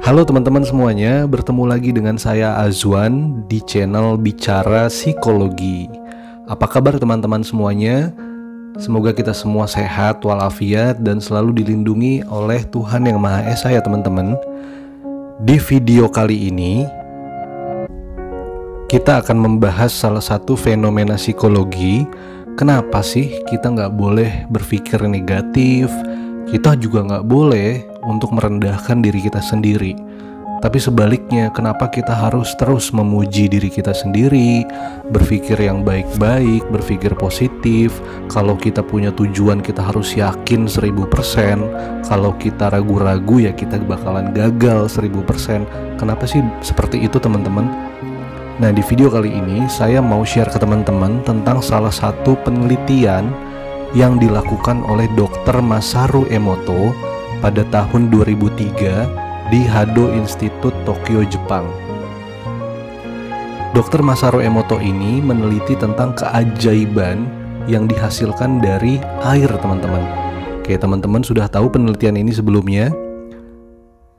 Halo teman-teman semuanya, bertemu lagi dengan saya Azwan di channel Bicara Psikologi. Apa kabar teman-teman semuanya? Semoga kita semua sehat walafiat dan selalu dilindungi oleh Tuhan Yang Maha Esa ya teman-teman. Di video kali ini kita akan membahas salah satu fenomena psikologi. Kenapa sih kita nggak boleh berpikir negatif? Kita juga nggak boleh untuk merendahkan diri kita sendiri. Tapi sebaliknya, kenapa kita harus terus memuji diri kita sendiri, berpikir yang baik-baik, berpikir positif. Kalau kita punya tujuan, kita harus yakin 1000%. Kalau kita ragu-ragu, ya kita bakalan gagal 1000%. Kenapa sih seperti itu teman-teman? Nah, di video kali ini saya mau share ke teman-teman tentang salah satu penelitian yang dilakukan oleh Dr. Masaru Emoto pada tahun 2003 di Hado Institute Tokyo, Jepang. Dr. Masaru Emoto ini meneliti tentang keajaiban yang dihasilkan dari air, teman-teman. Oke, teman-teman sudah tahu penelitian ini sebelumnya.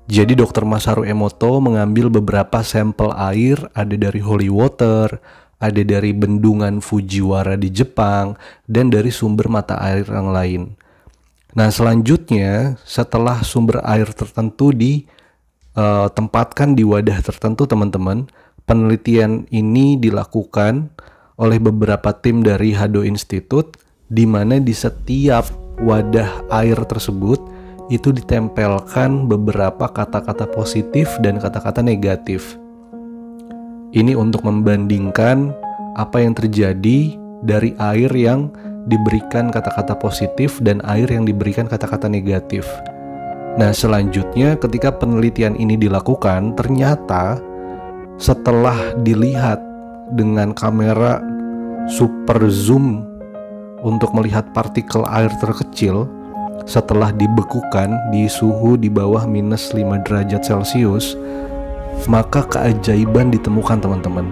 Jadi Dr. Masaru Emoto mengambil beberapa sampel air, ada dari holy water, ada dari bendungan Fujiwara di Jepang, dan dari sumber mata air yang lain. Nah, selanjutnya setelah sumber air tertentu ditempatkan di wadah tertentu, teman-teman, penelitian ini dilakukan oleh beberapa tim dari Hado Institute, di mana di setiap wadah air tersebut itu ditempelkan beberapa kata-kata positif dan kata-kata negatif. Ini untuk membandingkan apa yang terjadi dari air yang diberikan kata-kata positif dan air yang diberikan kata-kata negatif. Nah, selanjutnya ketika penelitian ini dilakukan, ternyata setelah dilihat dengan kamera super zoom untuk melihat partikel air terkecil, setelah dibekukan di suhu di bawah minus 5 derajat Celcius, maka keajaiban ditemukan, teman-teman.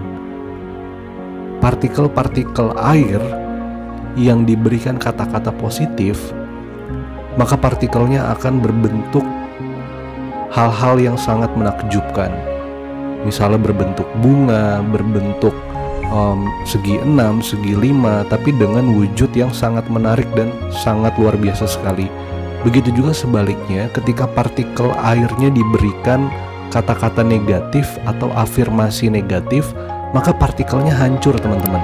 Partikel-partikel air yang diberikan kata-kata positif, maka partikelnya akan berbentuk hal-hal yang sangat menakjubkan. Misalnya berbentuk bunga, berbentuk segi 6, segi 5, tapi dengan wujud yang sangat menarik dan sangat luar biasa sekali. Begitu juga sebaliknya, ketika partikel airnya diberikan kata-kata negatif atau afirmasi negatif, maka partikelnya hancur, teman-teman.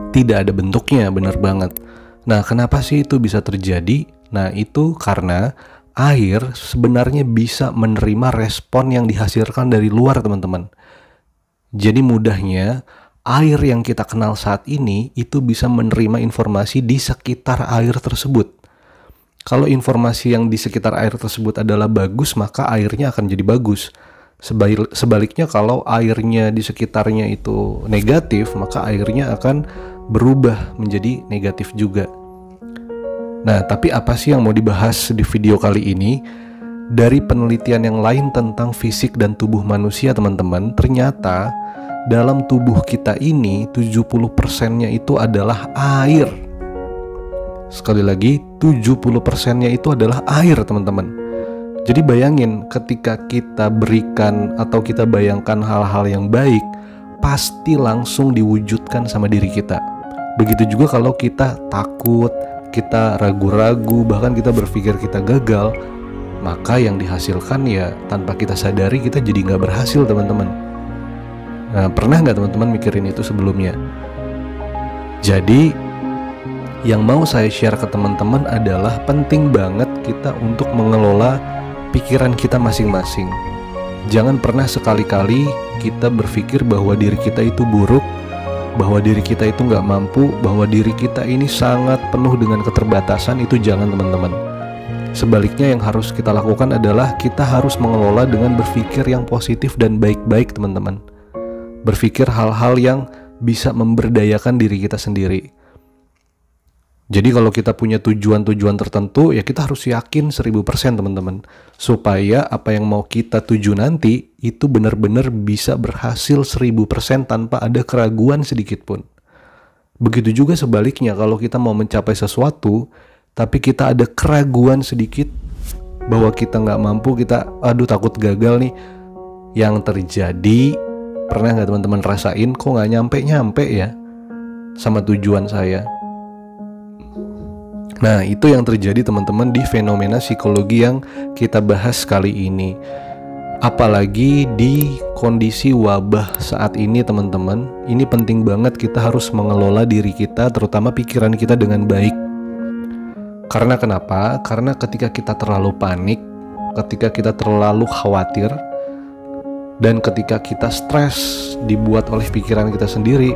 Tidak ada bentuknya, benar banget. Nah, kenapa sih itu bisa terjadi? Nah, itu karena air sebenarnya bisa menerima respon yang dihasilkan dari luar, teman-teman. Jadi mudahnya, air yang kita kenal saat ini itu bisa menerima informasi di sekitar air tersebut. Kalau informasi yang di sekitar air tersebut adalah bagus, maka airnya akan jadi bagus. Sebaliknya, kalau airnya di sekitarnya itu negatif, maka airnya akan berubah menjadi negatif juga. Nah, tapi apa sih yang mau dibahas di video kali ini? Dari penelitian yang lain tentang fisik dan tubuh manusia, teman-teman, ternyata dalam tubuh kita ini 70%-nya itu adalah air. Sekali lagi, 70%-nya itu adalah air, teman-teman. Jadi bayangin, ketika kita berikan atau kita bayangkan hal-hal yang baik, pasti langsung diwujudkan sama diri kita. Begitu juga kalau kita takut, kita ragu-ragu, bahkan kita berpikir kita gagal, maka yang dihasilkan ya tanpa kita sadari kita jadi nggak berhasil, teman-teman. Nah, pernah nggak teman-teman mikirin itu sebelumnya? Jadi yang mau saya share ke teman-teman adalah penting banget kita untuk mengelola pikiran kita masing-masing. Jangan pernah sekali-kali kita berpikir bahwa diri kita itu buruk, bahwa diri kita itu nggak mampu, bahwa diri kita ini sangat penuh dengan keterbatasan. Itu jangan, teman-teman. Sebaliknya, yang harus kita lakukan adalah kita harus mengelola dengan berpikir yang positif dan baik-baik, teman-teman. Berpikir hal-hal yang bisa memberdayakan diri kita sendiri. Jadi kalau kita punya tujuan-tujuan tertentu, ya kita harus yakin 1000%, teman-teman. Supaya apa yang mau kita tuju nanti, itu benar-benar bisa berhasil 1000% tanpa ada keraguan sedikit pun. Begitu juga sebaliknya, kalau kita mau mencapai sesuatu, tapi kita ada keraguan sedikit, bahwa kita nggak mampu, kita aduh takut gagal nih. Yang terjadi, pernah nggak teman-teman rasain kok nggak nyampe ya sama tujuan saya? Nah, itu yang terjadi teman-teman di fenomena psikologi yang kita bahas kali ini. Apalagi di kondisi wabah saat ini teman-teman, ini penting banget kita harus mengelola diri kita, terutama pikiran kita dengan baik. Karena kenapa? Karena ketika kita terlalu panik, ketika kita terlalu khawatir, dan ketika kita stres dibuat oleh pikiran kita sendiri,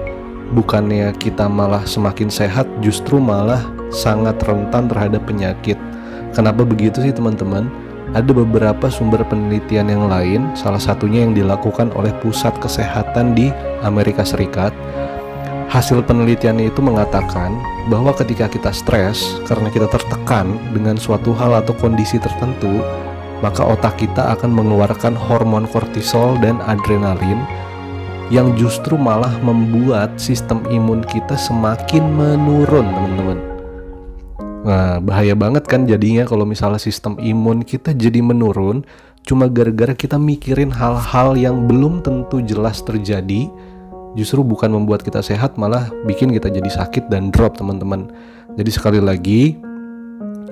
bukannya kita malah semakin sehat, justru malah sangat rentan terhadap penyakit. Kenapa begitu sih teman-teman? Ada beberapa sumber penelitian yang lain, salah satunya yang dilakukan oleh Pusat Kesehatan di Amerika Serikat. Hasil penelitiannya itu mengatakan bahwa ketika kita stres karena kita tertekan dengan suatu hal atau kondisi tertentu, maka otak kita akan mengeluarkan hormon kortisol dan adrenalin yang justru malah membuat sistem imun kita semakin menurun, teman-teman. Nah, bahaya banget kan jadinya kalau misalnya sistem imun kita jadi menurun cuma gara-gara kita mikirin hal-hal yang belum tentu jelas terjadi. Justru bukan membuat kita sehat, malah bikin kita jadi sakit dan drop, teman-teman. Jadi sekali lagi,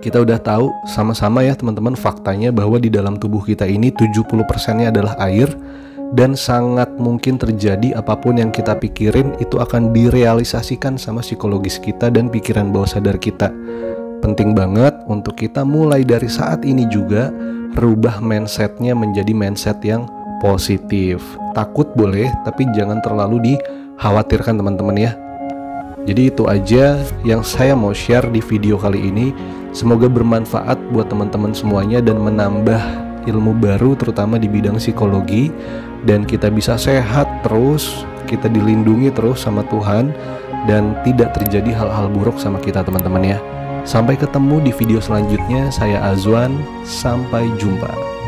kita udah tahu sama-sama ya teman-teman faktanya bahwa di dalam tubuh kita ini 70%-nya adalah air, dan sangat mungkin terjadi apapun yang kita pikirin itu akan direalisasikan sama psikologis kita dan pikiran bawah sadar kita. Penting banget untuk kita mulai dari saat ini juga rubah mindsetnya menjadi mindset yang positif. Takut boleh, tapi jangan terlalu dikhawatirkan teman-teman ya. Jadi itu aja yang saya mau share di video kali ini. Semoga bermanfaat buat teman-teman semuanya dan menambah ilmu baru terutama di bidang psikologi, dan kita bisa sehat terus, kita dilindungi terus sama Tuhan, dan tidak terjadi hal-hal buruk sama kita teman-teman ya. Sampai ketemu di video selanjutnya, saya Azwan, sampai jumpa.